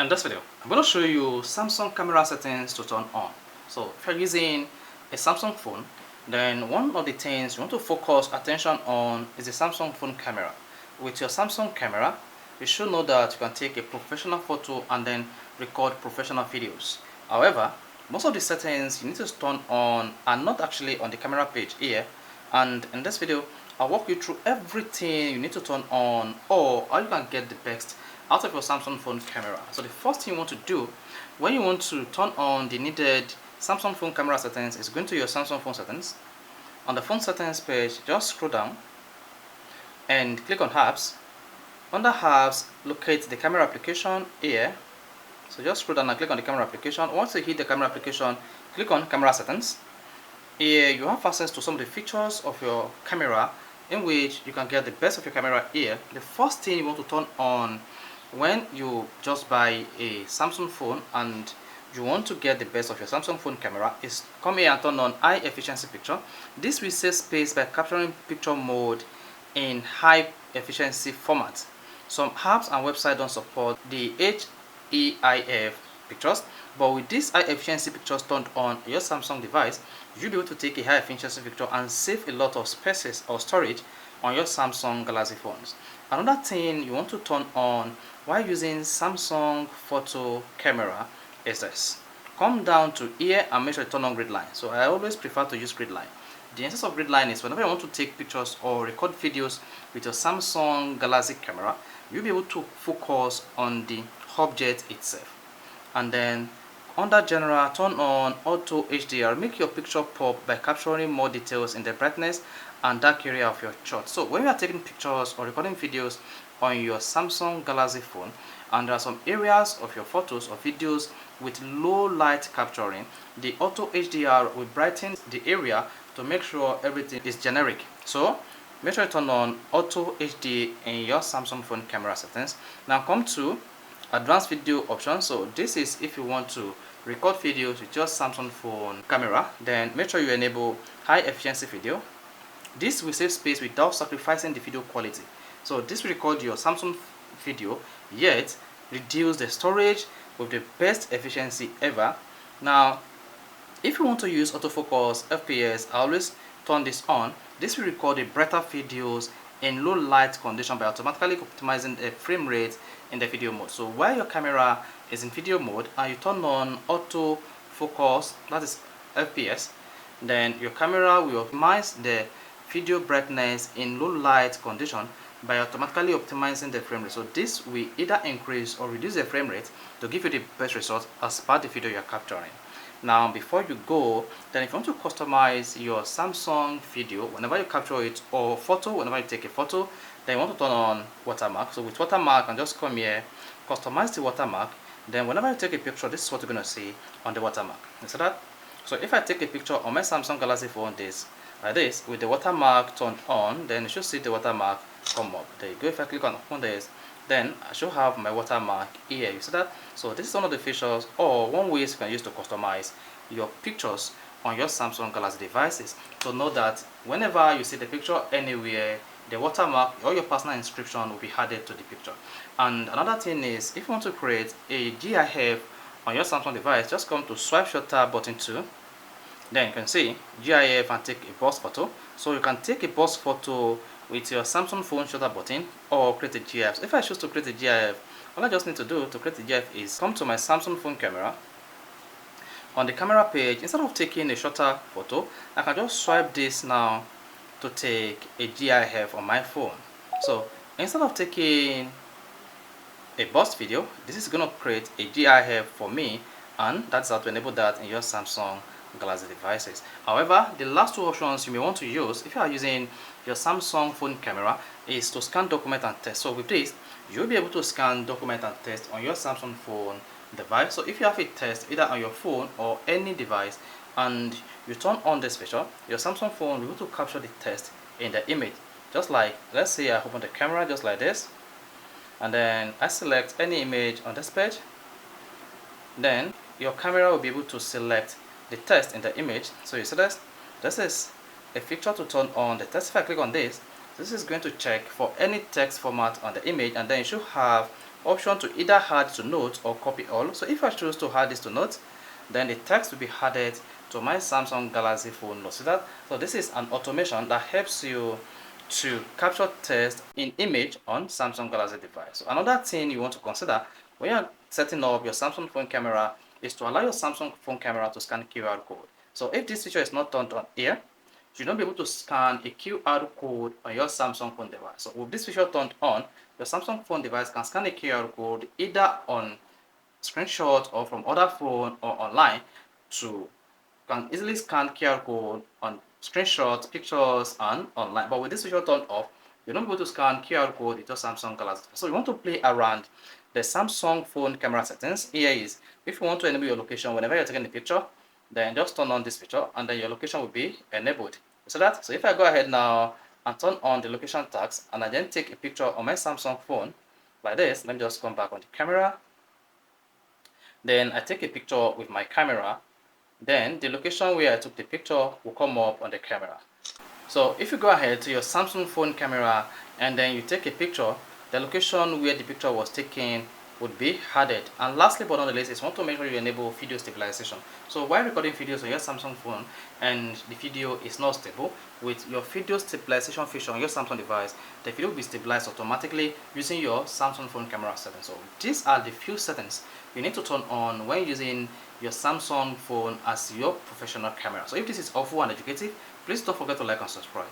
In this video, I'm going to show you Samsung camera settings to turn on. So if you're using a Samsung phone, then one of the things you want to focus attention on is the Samsung phone camera. With your Samsung camera, you should know that you can take a professional photo and then record professional videos. However, most of the settings you need to turn on are not actually on the camera page here. And in this video, I'll walk you through everything you need to turn on, or how you can get the best out of your Samsung phone camera. So the first thing you want to do when you want to turn on the needed Samsung phone camera settings is going to your Samsung phone settings. On the phone settings page, just scroll down and click on apps. Under apps, locate the camera application here. So just scroll down and click on the camera application. Once you hit the camera application, click on camera settings. Here you have access to some of the features of your camera in which you can get the best of your camera here. The first thing you want to turn on when you just buy a Samsung phone and you want to get the best of your Samsung phone camera is come here and turn on high efficiency picture. This will save space by capturing picture mode in high efficiency format. Some apps and websites don't support the HEIF pictures, but with this high efficiency pictures turned on your Samsung device, you'll be able to take a high efficiency picture and save a lot of spaces or storage on your Samsung Galaxy phones. Another thing you want to turn on while using Samsung photo camera is this. Come down to here and make sure you turn on grid line. So I always prefer to use grid line. The essence of grid line is whenever you want to take pictures or record videos with your Samsung Galaxy camera, you'll be able to focus on the object itself. And then under general, turn on auto HDR. Make your picture pop by capturing more details in the brightness and dark area of your shot. So when you are taking pictures or recording videos on your Samsung Galaxy phone and there are some areas of your photos or videos with low light capturing, the auto HDR will brighten the area to make sure everything is generic. So make sure you turn on auto HD in your Samsung phone camera settings. Now come to advanced video options. So this is if you want to record videos with your Samsung phone camera, then make sure you enable high efficiency video. This will save space without sacrificing the video quality. So this will record your Samsung video yet reduce the storage with the best efficiency ever. Now if you want to use autofocus FPS, I always turn this on. This will record the brighter videos in low light condition by automatically optimizing the frame rate in the video mode. So while your camera is in video mode and you turn on auto focus, that is FPS, then your camera will optimize the video brightness in low light condition by automatically optimizing the frame rate. So this will either increase or reduce the frame rate to give you the best result as per the video you are capturing. Now before you go, then if you want to customize your Samsung video whenever you capture it, or photo whenever you take a photo, then you want to turn on watermark. So with watermark, and just come here, customize the watermark. Then whenever you take a picture, this is what you're going to see on the watermark. You see that? So if I take a picture on my Samsung Galaxy phone like this with the watermark turned on, then you should see the watermark come up. There you go. If I click on this, then I should have my watermark here. You see that? So this is one of the features or one way you can use to customize your pictures on your Samsung Galaxy devices, to know that whenever you see the picture anywhere, the watermark or your personal inscription will be added to the picture. And another thing is, if you want to create a GIF on your Samsung device, just come to swipe shutter button 2. Then you can see GIF and take a burst photo. So you can take a burst photo with your Samsung phone shutter button or create a GIF. If I choose to create a GIF, all I just need to do to create a GIF is come to my Samsung phone camera. On the camera page, instead of taking a shutter photo, I can just swipe this now to take a GIF on my phone. So instead of taking a burst video, this is going to create a GIF for me, and that's how to enable that in your Samsung Galaxy devices. However, the last two options you may want to use if you are using your Samsung phone camera is to scan document and text. So with this, you'll be able to scan document and text on your Samsung phone device. So if you have a text either on your phone or any device and you turn on this feature, your Samsung phone will be able to capture the text in the image. Just like, let's say I open the camera just like this, and then I select any image on this page, then your camera will be able to select the text in the image. So you see this is a feature to turn on the text. If I click on this is going to check for any text format on the image, and then you should have option to either add to notes or copy all. So if I choose to add this to notes, then the text will be added to my Samsung Galaxy phone notes. So this is an automation that helps you to capture text in image on Samsung Galaxy device. So another thing you want to consider when you're setting up your Samsung phone camera is to allow your Samsung phone camera to scan QR code. So if this feature is not turned on here, you don't be able to scan a QR code on your Samsung phone device. So with this feature turned on, your Samsung phone device can scan a QR code either on screenshot or from other phone or online to can easily scan QR code on screenshots, pictures, and online. But with this feature turned off, you're not able to scan QR code with your Samsung Galaxy. So you want to play around the Samsung phone camera settings. Here is if you want to enable your location whenever you're taking a picture, then just turn on this feature and then your location will be enabled. So if I go ahead now and turn on the location tags and I then take a picture on my Samsung phone like this, let me just come back on the camera. Then I take a picture with my camera, then the location where I took the picture will come up on the camera. So if you go ahead to your Samsung phone camera and then you take a picture, the location where the picture was taken would be added. And lastly but not the least is want to make sure you enable video stabilization. So while recording videos on your Samsung phone and the video is not stable, with your video stabilization feature on your Samsung device, the video will be stabilized automatically using your Samsung phone camera settings. So these are the few settings you need to turn on when using your Samsung phone as your professional camera. So if this is helpful and educative, please don't forget to like and subscribe.